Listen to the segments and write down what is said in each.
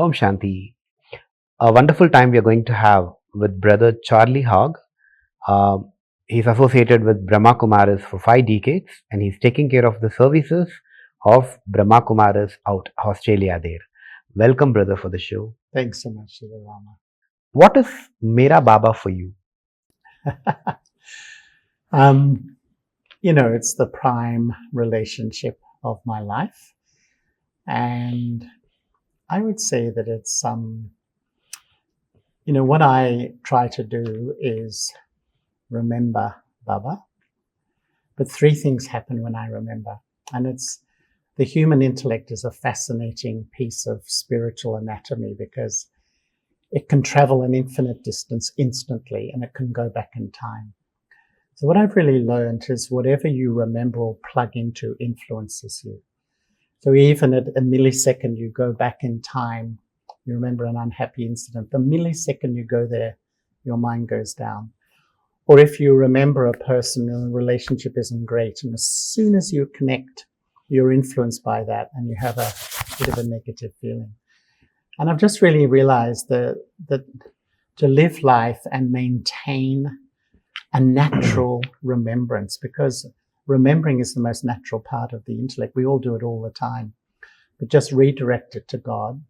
Om Shanti. A wonderful time we are going to have with brother Charlie Hogg. He's associated with Brahma Kumaris for 5 decades and he's taking care of the services of Brahma Kumaris out Australia there. Welcome, brother, for the show. Thanks so much, Shivarama. What is Mera Baba for you? It's the prime relationship of my life. And I would say that it's, what I try to do is remember Baba. But 3 things happen when I remember. And it's the human intellect is a fascinating piece of spiritual anatomy because it can travel an infinite distance instantly and it can go back in time. So what I've really learned is whatever you remember or plug into influences you. So even at a millisecond you go back in time, you remember an unhappy incident, the millisecond you go there, your mind goes down. Or if you remember a person and the relationship isn't great, and as soon as you connect, you're influenced by that and you have a bit of a negative feeling. And I've just really realized that to live life and maintain a natural remembrance, because remembering is the most natural part of the intellect. We all do it all the time, but just redirect it to God.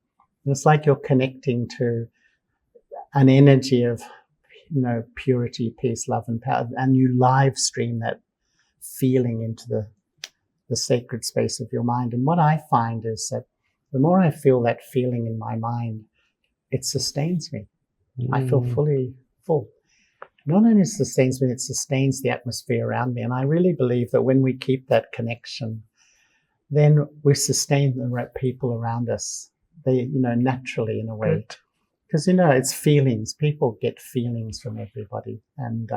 And it's like you're connecting to an energy of, purity, peace, love, and power, and you live stream that feeling into the sacred space of your mind. And what I find is that the more I feel that feeling in my mind, it sustains me. I feel fully full. Not only sustains me, it sustains the atmosphere around me. And I really believe that when we keep that connection, then we sustain the right people around us. They, naturally in a way. Because, it's feelings. People get feelings from everybody. And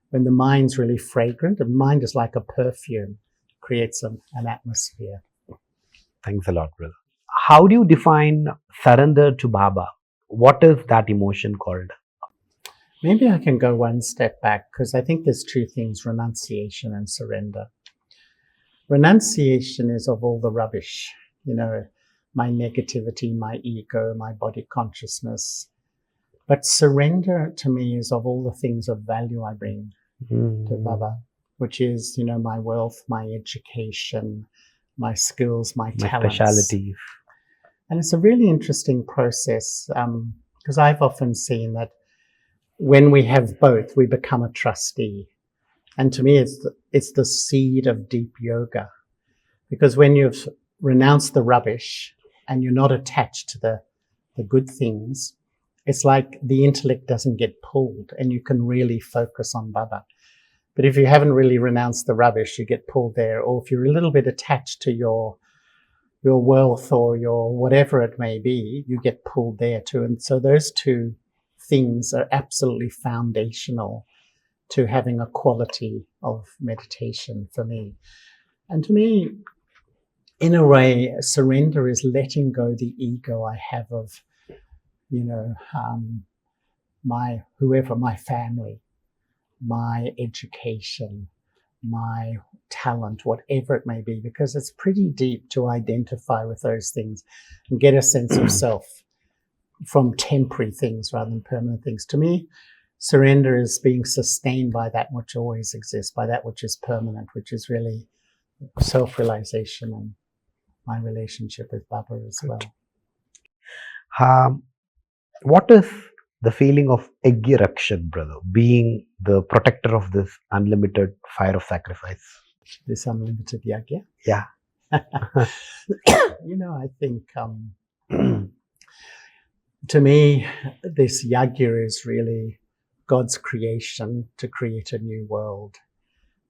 when the mind's really fragrant, the mind is like a perfume, creates an atmosphere. Thanks a lot, brother. How do you define surrender to Baba? What is that emotion called? Maybe I can go one step back because I think there's 2 things, renunciation and surrender. Renunciation is of all the rubbish, my negativity, my ego, my body consciousness. But surrender to me is of all the things of value I bring to Baba, which is, my wealth, my education, my skills, my talents. Specialities. And it's a really interesting process because I've often seen that when we have both, we become a trustee. And to me, it's the seed of deep yoga. Because when you've renounced the rubbish and you're not attached to the good things, it's like the intellect doesn't get pulled and you can really focus on Baba. But if you haven't really renounced the rubbish, you get pulled there. Or if you're a little bit attached to your wealth or your whatever it may be, you get pulled there too. And so those 2 things are absolutely foundational to having a quality of meditation for me. And to me, in a way, surrender is letting go the ego I have of, my family, my education, my talent, whatever it may be, because it's pretty deep to identify with those things and get a sense of self from temporary things rather than permanent things. To me, surrender is being sustained by that which always exists, by that which is permanent, which is really self-realization and my relationship with Baba as well. What is the feeling of Yajna Rakshak, brother, being the protector of this unlimited fire of sacrifice? This unlimited yajna? Yeah. I think to me, this yajna is really God's creation to create a new world.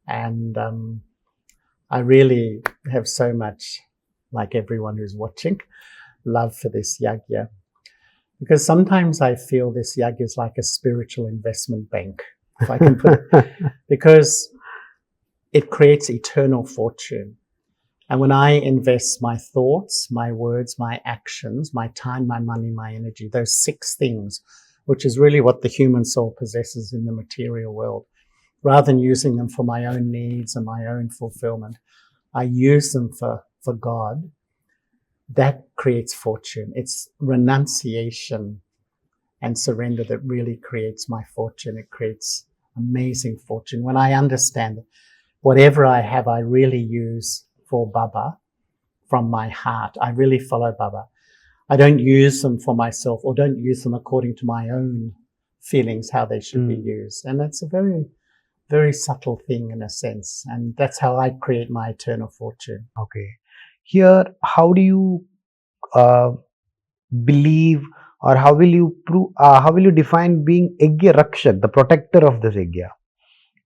And I really have so much, like everyone who's watching, love for this yajna. Because sometimes I feel this yajna is like a spiritual investment bank, if I can put it, because it creates eternal fortune. And when I invest my thoughts, my words, my actions, my time, my money, my energy, those 6 things, which is really what the human soul possesses in the material world, rather than using them for my own needs and my own fulfillment, I use them for God. that creates fortune. It's renunciation and surrender that really creates my fortune. It creates amazing fortune. When I understand that whatever I have, I really use for Baba from my heart. I really follow Baba. I don't use them for myself or don't use them according to my own feelings, how they should be used. And that's a very, very subtle thing in a sense. And that's how I create my eternal fortune. Okay. Here, how do you believe, or how will you prove, how will you define being Yajna Rakshak, the protector of this Yajna?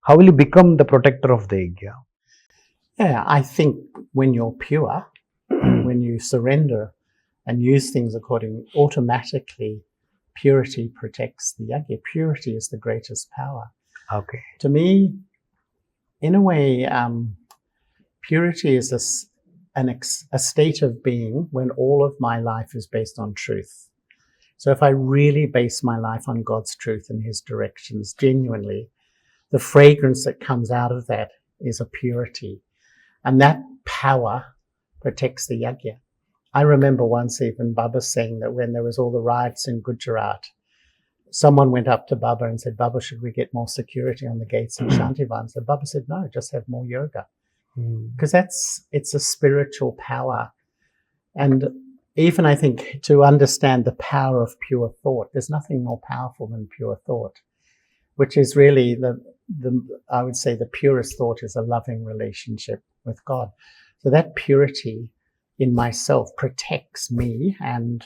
How will you become the protector of the Yajna? Yeah, I think when you're pure, when you surrender and use things according, automatically purity protects the yajna. Purity is the greatest power. Okay. To me, in a way, purity is a state of being when all of my life is based on truth. So if I really base my life on God's truth and His directions genuinely, the fragrance that comes out of that is a purity. And that power protects the yajna. I remember once even Baba saying that when there was all the riots in Gujarat, someone went up to Baba and said, Baba, should we get more security on the gates in Shantivan? So Baba said, no, just have more yoga. Because it's a spiritual power. And even I think to understand the power of pure thought, there's nothing more powerful than pure thought, which is really I would say the purest thought is a loving relationship with God. So that purity in myself protects me and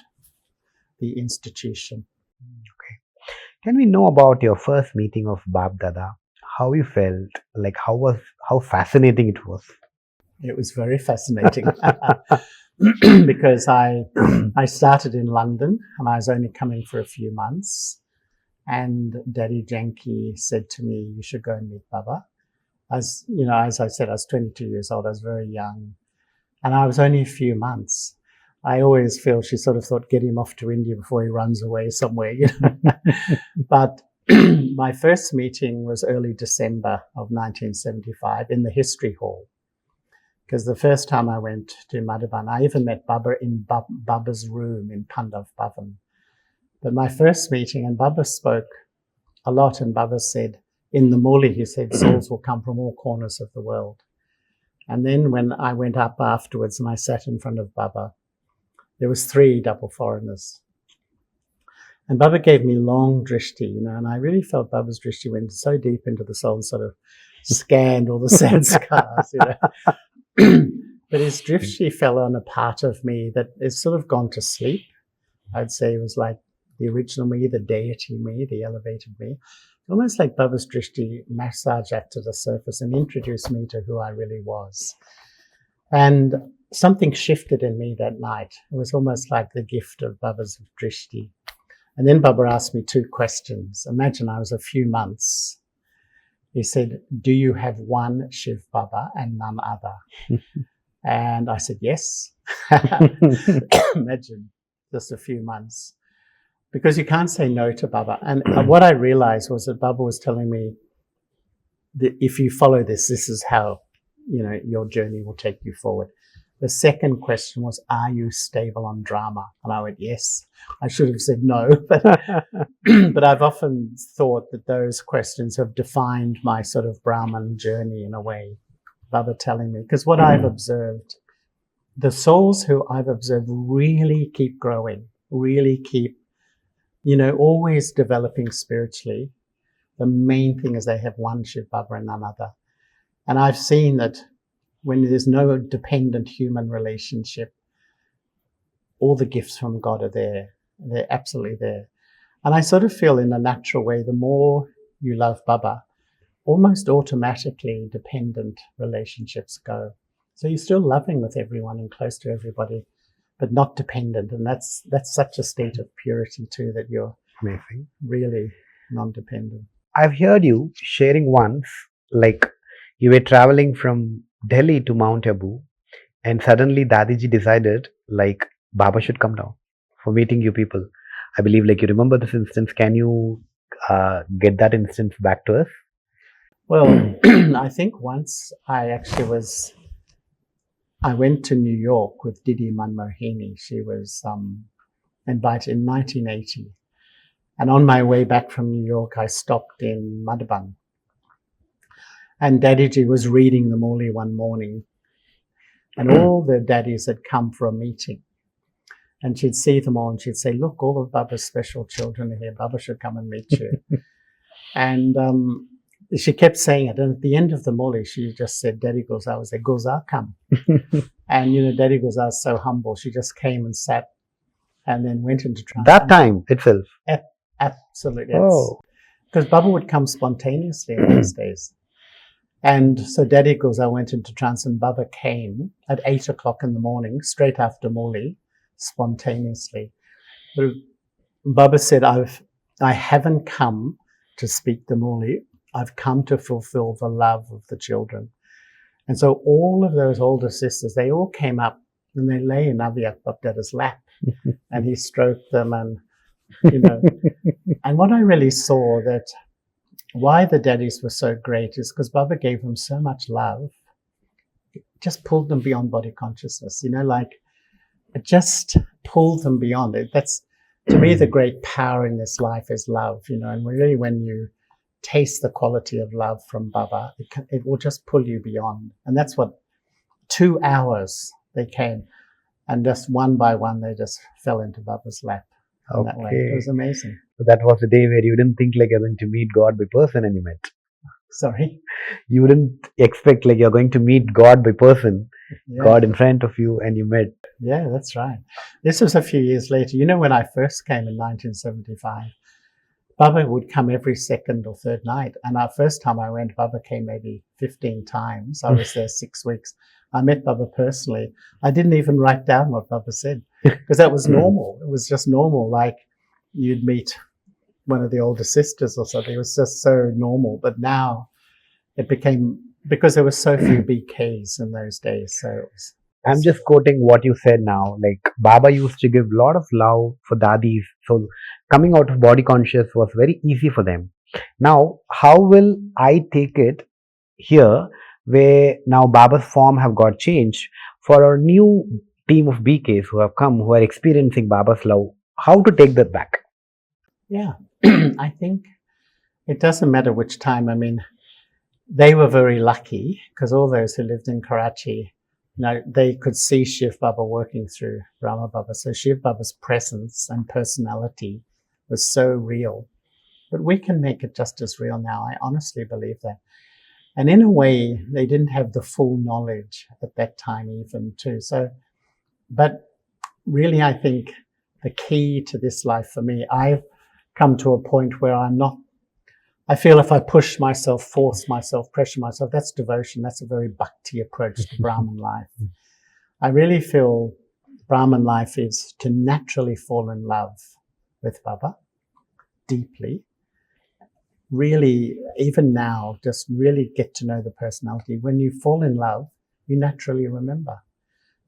the institution. Okay. Can we know about your first meeting of Bab Dada? How you felt? Like how fascinating it was? It was very fascinating because I started in London and I was only coming for a few months. And Daddy Janki said to me, you should go and meet Baba. As I said, I was 22 years old. I was very young. And I was only a few months. I always feel she sort of thought, get him off to India before he runs away somewhere. But my first meeting was early December of 1975 in the History Hall. Because the first time I went to Madhavan, I even met Baba in Baba's room in Pandav Bhavan. But my first meeting, and Baba spoke a lot, and Baba said, in the Muli, he said, souls will come from all corners of the world. And then when I went up afterwards and I sat in front of Baba, there was 3 double foreigners. And Baba gave me long drishti, and I really felt Baba's drishti went so deep into the soul and sort of scanned all the sanskars, But his drishti fell on a part of me that is sort of gone to sleep. I'd say it was like the original me, the deity me, the elevated me. Almost like Baba's drishti massaged that to the surface and introduced me to who I really was. And something shifted in me that night. It was almost like the gift of Baba's drishti. And then Baba asked me 2 questions. Imagine I was a few months. He said, do you have one Shiv Baba and none other? And I said, yes. Imagine, just a few months. Because you can't say no to Baba. And what I realized was that Baba was telling me that if you follow this, this is how, your journey will take you forward. The second question was, are you stable on drama? And I went, yes. I should have said no. But I've often thought that those questions have defined my sort of Brahman journey in a way. Baba telling me, because what I've observed, the souls who I've observed really keep growing, really keep always developing spiritually. The main thing is they have one Shiv Baba and none other. And I've seen that when there's no dependent human relationship, all the gifts from God are there. They're absolutely there. And I sort of feel in a natural way, the more you love Baba, almost automatically dependent relationships go. So you're still loving with everyone and close to everybody, but not dependent. And that's such a state of purity too, that you're Amazing. Really non-dependent. I've heard you sharing once, like you were traveling from Delhi to Mount Abu, and suddenly Dadiji decided, like, Baba should come down for meeting you people. I believe, like, you remember this instance. Can you get that instance back to us? Well, I think once I actually was I went to New York with Didi Manmohini. She was invited in 1980. And on my way back from New York, I stopped in Madhaban. And Daddiji was reading the Murli one morning. And all the daddies had come for a meeting. And she'd see them all and she'd say, look, all of Baba's special children are here. Baba should come and meet you. And she kept saying it. And at the end of the Murli, she just said, Daddy Gulzar was there. Gulzar, come. And, Daddy Gulzar is so humble. She just came and sat and then went into trance. That time itself? Absolutely. Oh. Because Baba would come spontaneously in those days. And so Daddy Gulzar went into trance and Baba came at 8 o'clock in the morning, straight after Murli, spontaneously. But Baba said, I haven't come to speak the Murli. I've come to fulfill the love of the children. And so all of those older sisters, they all came up and they lay in Aviyak Bapdada's lap and he stroked them and, and what I really saw that why the daddies were so great is because Baba gave them so much love. It just pulled them beyond body consciousness, it just pulled them beyond it. That's, to me, the great power in this life is love, and really when you taste the quality of love from Baba, it will just pull you beyond. And that's what 2 hours they came, and just one by one, they just fell into Baba's lap. Okay. That way. It was amazing. So that was the day where you didn't think like you're going to meet God by person and you met. Sorry? You wouldn't expect like you're going to meet God by person, God in front of you, and you met. Yeah, that's right. This was a few years later. When I first came in 1975, Baba would come every second or third night. And our first time I went, Baba came maybe 15 times. I was there 6 weeks. I met Baba personally. I didn't even write down what Baba said because that was normal. It was just normal, like you'd meet one of the older sisters or something. It was just so normal. But now it became, because there were so few BKs in those days. So it was, I'm just quoting what you said now. Like Baba used to give a lot of love for Daddies. So coming out of body conscious was very easy for them. Now, how will I take it here where now Baba's form have got changed for our new team of BKs who have come, who are experiencing Baba's love? How to take that back? Yeah, I think it doesn't matter which time. I mean, they were very lucky because all those who lived in Karachi, they could see Shiv Baba working through Brahma Baba. So Shiv Baba's presence and personality was so real. But we can make it just as real now. I honestly believe that. And in a way, they didn't have the full knowledge at that time even too. So, but really, I think the key to this life for me, I've come to a point where I feel if I push myself, force myself, pressure myself, that's devotion. That's a very bhakti approach to Brahman life. I really feel Brahman life is to naturally fall in love with Baba deeply. Really, even now, just really get to know the personality. When you fall in love, you naturally remember.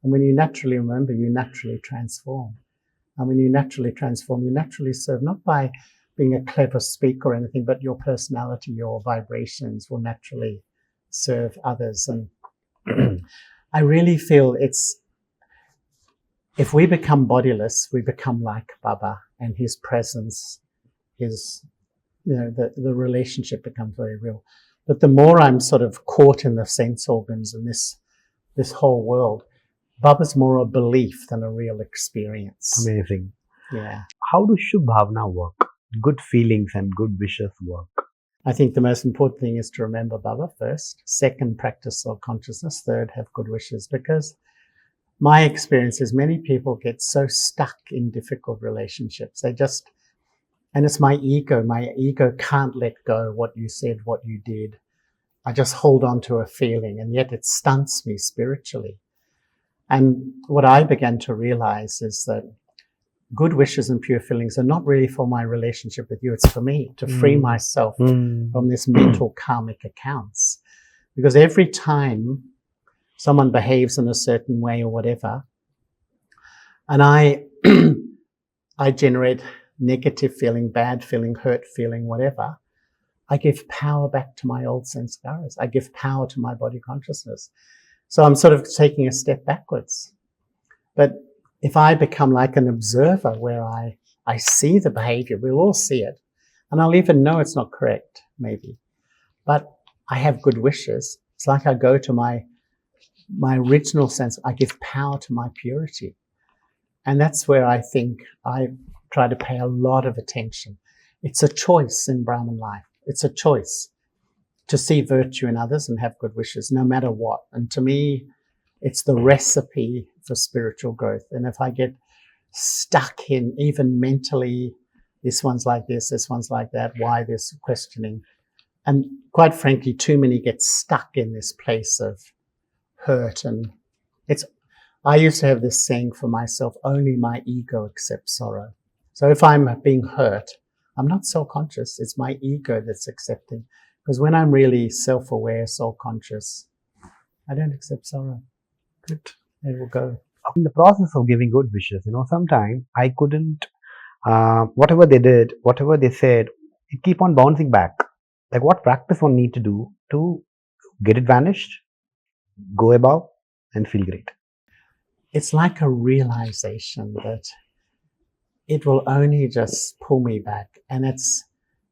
And when you naturally remember, you naturally transform. And when you naturally transform, you naturally serve, not by being a clever speaker or anything, but your personality, your vibrations will naturally serve others. And I really feel if we become bodiless, we become like Baba, and his presence, the relationship becomes very real. But the more I'm sort of caught in the sense organs and this whole world, Baba's more a belief than a real experience. Amazing. Yeah. How do Shubh Bhavna work? Good feelings and good wishes work? I think the most important thing is to remember Baba first. Second, practice self-consciousness. Third, have good wishes. Because my experience is many people get so stuck in difficult relationships. And it's my ego. My ego can't let go what you said, what you did. I just hold on to a feeling, and yet it stunts me spiritually. And what I began to realize is that good wishes and pure feelings are not really for my relationship with you. It's for me to free myself from this mental karmic accounts. Because every time someone behaves in a certain way or whatever, and I generate negative feeling, bad feeling, hurt feeling, whatever, I give power back to my old sanskaras. I give power to my body consciousness. So I'm sort of taking a step backwards. But if I become like an observer where I see the behavior, we'll all see it. And I'll even know it's not correct, maybe. But I have good wishes. It's like I go to my original sense. I give power to my purity. And that's where I think I try to pay a lot of attention. It's a choice in Brahman life. It's a choice to see virtue in others and have good wishes, no matter what. And to me, it's the recipe for spiritual growth. And if I get stuck in, even mentally, this one's like this one's like that, why this questioning? And quite frankly, too many get stuck in this place of hurt. And I used to have this saying for myself, only my ego accepts sorrow. So if I'm being hurt, I'm not soul-conscious. It's my ego that's accepting. Because when I'm really self-aware, soul-conscious, I don't accept sorrow. Good. It will go. In the process of giving good wishes, sometimes I couldn't, whatever they did, whatever they said, it keep on bouncing back. Like what practice one need to do to get it vanished, go above, and feel great. It's like a realization that it will only just pull me back. And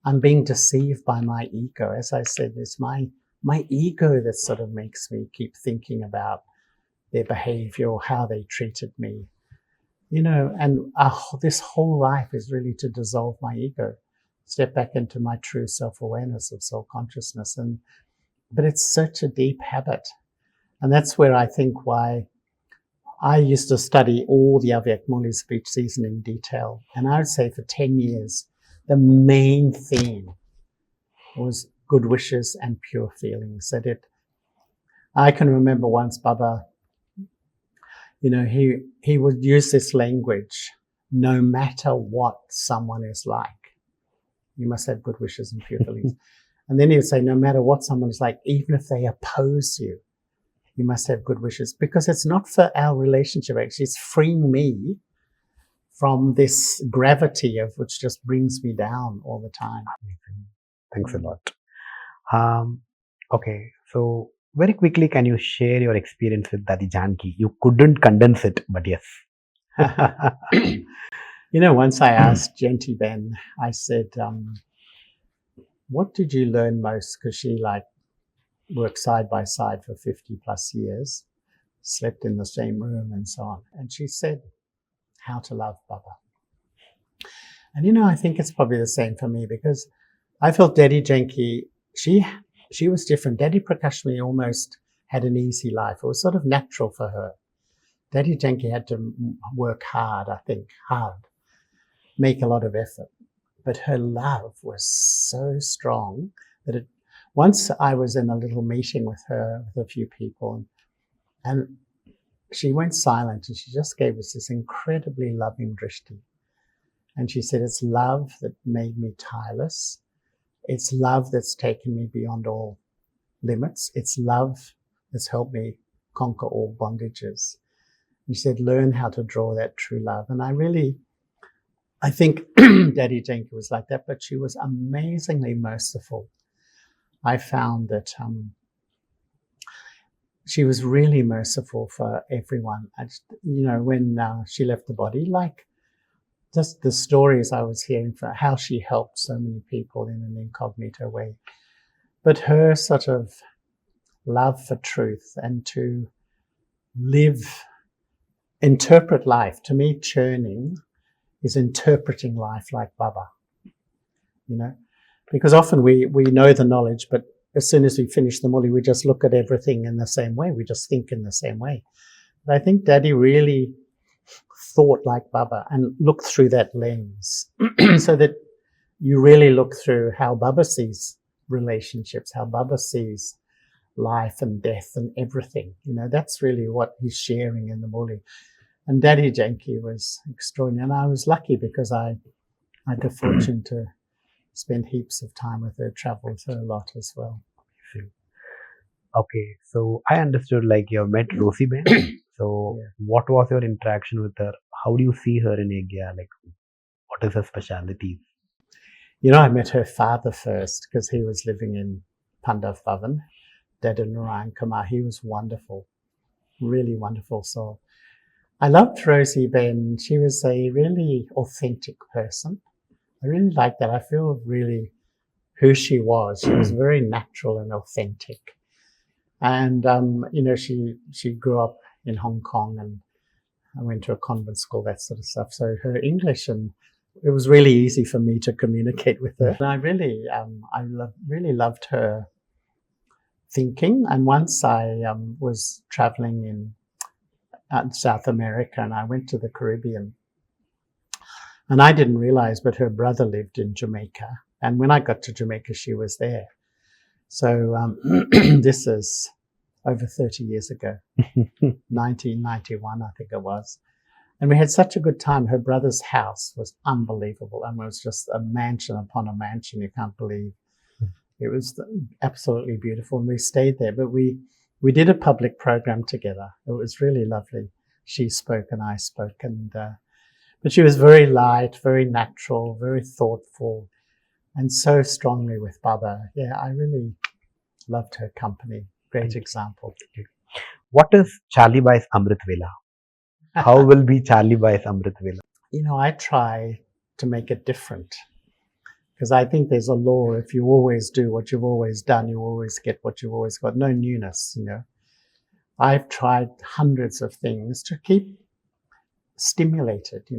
I'm being deceived by my ego. As I said, it's my ego that sort of makes me keep thinking about their behavior or how they treated me. And this whole life is really to dissolve my ego, step back into my true self-awareness of soul-consciousness. But it's such a deep habit. And that's where I think why I used to study all the Avyak Muli speeches in detail. And I would say for 10 years, the main theme was good wishes and pure feelings. I can remember once Baba, he would use this language, no matter what someone is like, you must have good wishes and pure feelings. And then he would say, no matter what someone is like, even if they oppose you, you must have good wishes, because it's not for our relationship. Actually, it's freeing me from this gravity of which just brings me down all the time. Thanks a lot. Okay, so very quickly, can you share your experience with Dadi Janki? You couldn't condense it, but yes. Once I asked Genti Ben, I said, what did you learn most? Because she worked side by side for 50 plus years, slept in the same room and so on. And she said, how to love Baba. And I think it's probably the same for me, because I felt Daddy Janki, she was different. Daddy Prakashmi almost had an easy life. It was sort of natural for her. Daddy Janki had to work hard, make a lot of effort. But her love was so strong that once I was in a little meeting with her, with a few people, and she went silent and she just gave us this incredibly loving drishti. And she said, it's love that made me tireless. It's love that's taken me beyond all limits. It's love that's helped me conquer all bondages. And she said, learn how to draw that true love. And I think Daddy Janki was like that, but she was amazingly merciful. I found that she was really merciful for everyone. When she left the body, just the stories I was hearing for how she helped so many people in an incognito way. But her sort of love for truth and to interpret life. To me, churning is interpreting life like Baba, because often we know the knowledge, but as soon as we finish the muli, we just look at everything in the same way. We just think in the same way. But I think Daddy really thought like Baba and looked through that lens so that you really look through how Baba sees relationships, how Baba sees life and death and everything. That's really what he's sharing in the muli. And Daddy Janki was extraordinary. And I was lucky because I had the fortune to spend heaps of time with her, travel with her a lot as well. Okay, so I understood you have met Rosie Ben. So What was your interaction with her? How do you see her in India? What is her specialty? I met her father first because he was living in Pandav Bhavan, Dada Narayan Kumar. He was wonderful. really wonderful soul. I loved Rosie Ben. She was a really authentic person. I really liked that. I feel really who she was. She was very natural and authentic. And, she grew up in Hong Kong, and I went to a convent school, that sort of stuff. So her English, and it was really easy for me to communicate with her. And I really, really loved her thinking. And once I was traveling in South America, and I went to the Caribbean, and I didn't realize, but her brother lived in Jamaica. And when I got to Jamaica, she was there. So this is over 30 years ago, 1991, I think it was. And we had such a good time. Her brother's house was unbelievable. And it was just a mansion upon a mansion. You can't believe. It was absolutely beautiful. And we stayed there. But we did a public program together. It was really lovely. She spoke and I spoke. But she was very light, very natural, very thoughtful, and so strongly with Baba. Yeah, I really loved her company. Great example. What is Charlie Bai's Amrit Vela? How will be Charlie Bai's Amrit Vela? I try to make it different, because I think there's a law. If you always do what you've always done, you always get what you've always got. No newness, I've tried hundreds of things to keep stimulated,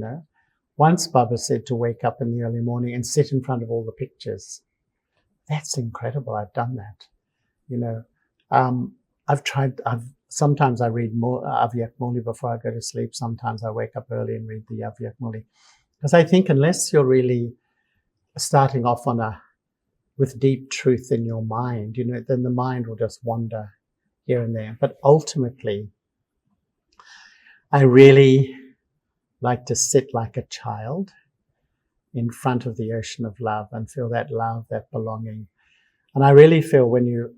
Once Baba said to wake up in the early morning and sit in front of all the pictures. That's incredible. I've done that. I've tried, sometimes I read more Avyak Muli before I go to sleep. Sometimes I wake up early and read the Avyak Muli. Because I think unless you're really starting off with deep truth in your mind, then the mind will just wander here and there. But ultimately, I really like to sit like a child in front of the ocean of love and feel that love, that belonging. And I really feel when you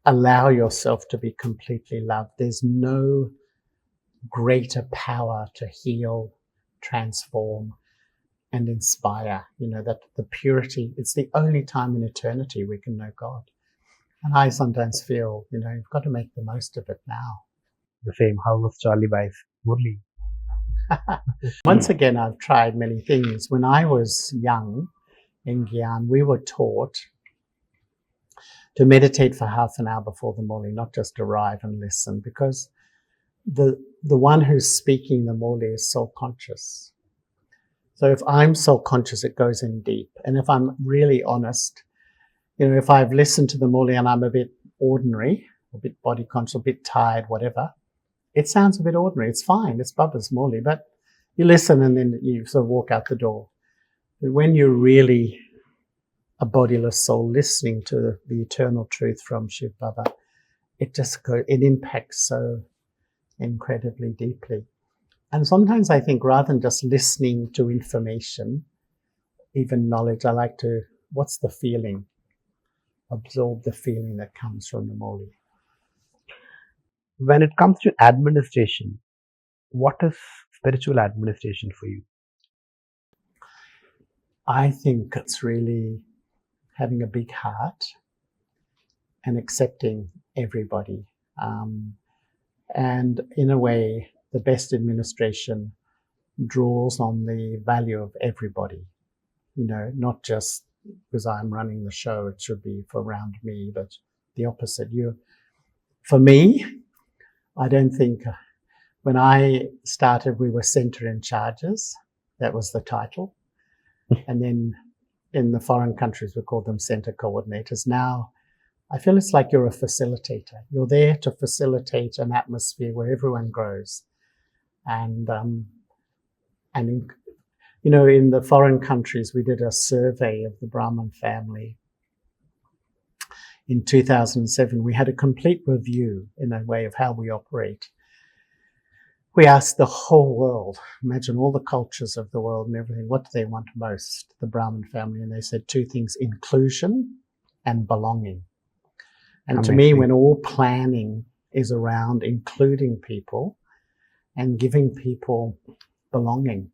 allow yourself to be completely loved, there's no greater power to heal, transform, and inspire. That the purity, it's the only time in eternity we can know God. And I sometimes feel, you've got to make the most of it now. The same. How was Charlie Bai's Murli? Once again, I've tried many things. When I was young in Gyan, we were taught to meditate for half an hour before the Murli, not just arrive and listen, because the one who's speaking the Murli is soul conscious. So if I'm soul conscious, it goes in deep. And if I'm really honest, if I've listened to the Murli and I'm a bit ordinary, a bit body conscious, a bit tired, whatever, it sounds a bit ordinary. It's fine. It's Baba's Murli. But you listen and then you sort of walk out the door. But when you're really a bodiless soul listening to the eternal truth from Shiv Baba, it impacts so incredibly deeply. And sometimes I think rather than just listening to information, even knowledge, I like to, what's the feeling? Absorb the feeling that comes from the Murli. When it comes to administration, what is spiritual administration for you? I think it's really having a big heart and accepting everybody. And in a way, the best administration draws on the value of everybody, not just because I'm running the show, it should be for around me, but the opposite. For me, I don't think, when I started, we were center in charges. That was the title. And then in the foreign countries, we call them center coordinators. Now, I feel it's like you're a facilitator. You're there to facilitate an atmosphere where everyone grows. And in the foreign countries, we did a survey of the Brahmin family. In 2007, we had a complete review, in a way, of how we operate. We asked the whole world, imagine all the cultures of the world and everything, what do they want most, the Brahmin family? And they said two things: inclusion and belonging. And Amazing. To me, when all planning is around including people and giving people belonging,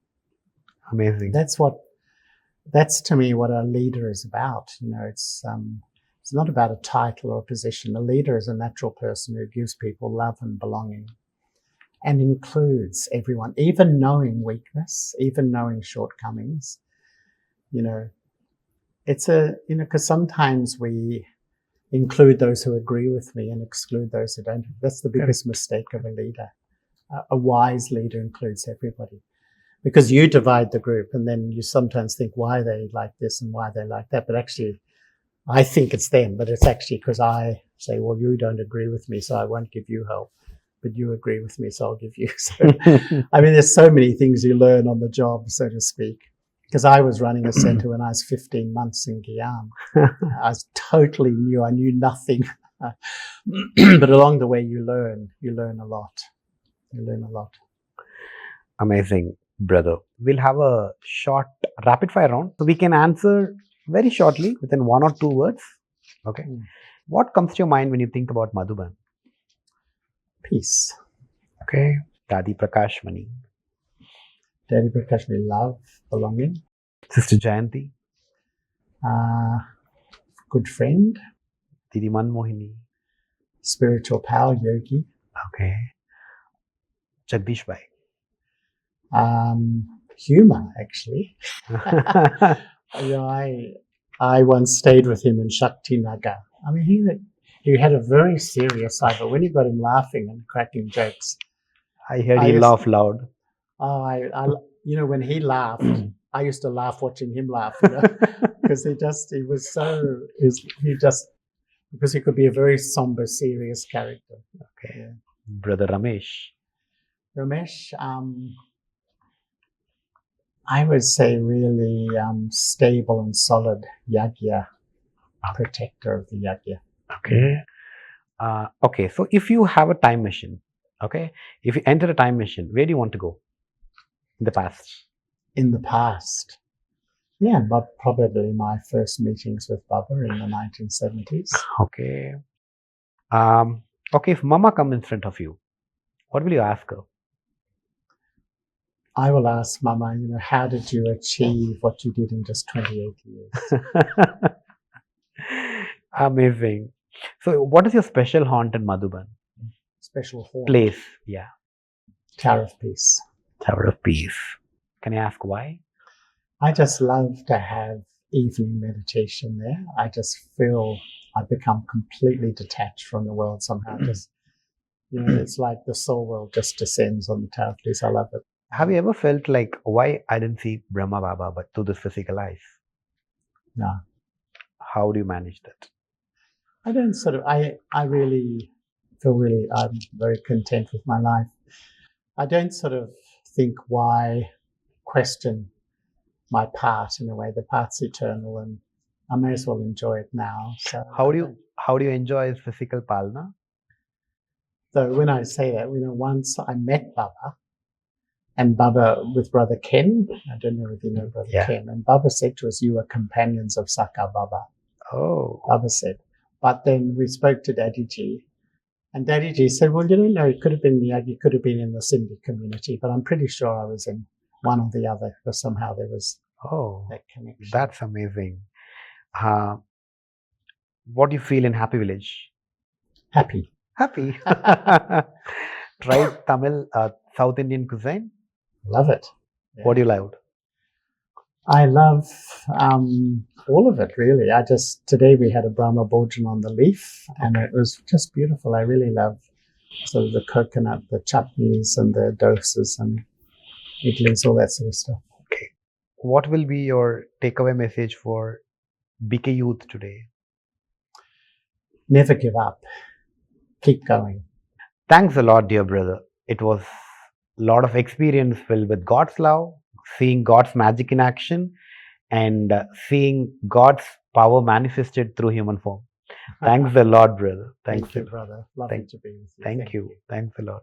amazing. That's to me what a leader is about. It's not about a title or a position. A leader is a natural person who gives people love and belonging. and includes everyone, even knowing weakness, even knowing shortcomings. You know, it's because sometimes we include those who agree with me and exclude those who don't. That's the biggest mistake of a leader. A wise leader includes everybody, because you divide the group and then you sometimes think why they like this and why they like that. But actually, I think it's them, but it's actually because I say, well, you don't agree with me, so I won't give you help. But you agree with me, so I'll give you. So, I mean, there's so many things you learn on the job, so to speak. Because I was running a centre when I was 15 months in Guyana. I was totally new. I knew nothing. But along the way, you learn a lot. You learn a lot. Amazing, brother. We'll have a short rapid fire round. So we can answer very shortly within 1 or 2 words. Okay. What comes to your mind when you think about Madhuban? Peace. Okay. Dadi Prakash Mani. Daddy Prakash, we love, belonging. Sister Jayanti. Good friend. Didi Manmohini. Spiritual power, yogi. Okay. Jagdish Bhai. Humor, actually. I once stayed with him in Shakti Nagar. I mean, he had a very serious side, but when you got him laughing and cracking jokes, I heard he laugh loud. Oh, when he laughed, I used to laugh watching him laugh, because because he could be a very somber, serious character. Okay. Yeah. Brother Ramesh. Ramesh, I would say really stable and solid yagya, protector of the yagya. Okay. Okay. So if you have a time machine, okay, if you enter a time machine, where do you want to go? In the past. In the past. Yeah, but probably my first meetings with Baba in the 1970s. Okay. Okay, if Mama comes in front of you, what will you ask her? I will ask Mama, how did you achieve what you did in just 28 years? Amazing. So what is your special haunt in Madhuban? Special haunt? Place, yeah. Tower of Peace. Tower of Peace. Can I ask why? I just love to have evening meditation there. I just feel I become completely detached from the world somehow. Just, it's like the soul world just descends on the Tower of Peace. I love it. Have you ever felt like, why I didn't see Brahma Baba but through this physical eyes? No. How do you manage that? I don't I really feel I'm very content with my life. I don't think why question my part in a way. The part's eternal and I may as well enjoy it now. So how do you enjoy his physical palna? So when I say that, once I met Baba, and Baba with Brother Ken, I don't know if you know Brother Ken, and Baba said to us, you are companions of Sakar Baba. Oh. Baba said. But then we spoke to Daddy, and Daddy said, well, it could have been Yagi, could have been in the Sindhi community, but I'm pretty sure I was in one or the other, because somehow there was that connection. That's amazing. What do you feel in Happy Village? Happy. Happy. Try Tamil, South Indian cuisine? Love it. Yeah. What do you love? I love all of it, really. Today we had a Brahma Bhojan on the leaf, and it was just beautiful. I really love sort of the coconut, the chutneys and the dosas and idlis, all that sort of stuff. Okay. What will be your takeaway message for BK youth today? Never give up. Keep going. Thanks a lot, dear brother. It was a lot of experience filled with God's love, seeing God's magic in action, and seeing God's power manifested through human form. Thanks a lot, brother. Thank you, brother. Lovely to be with you. Thank you. Thanks a lot.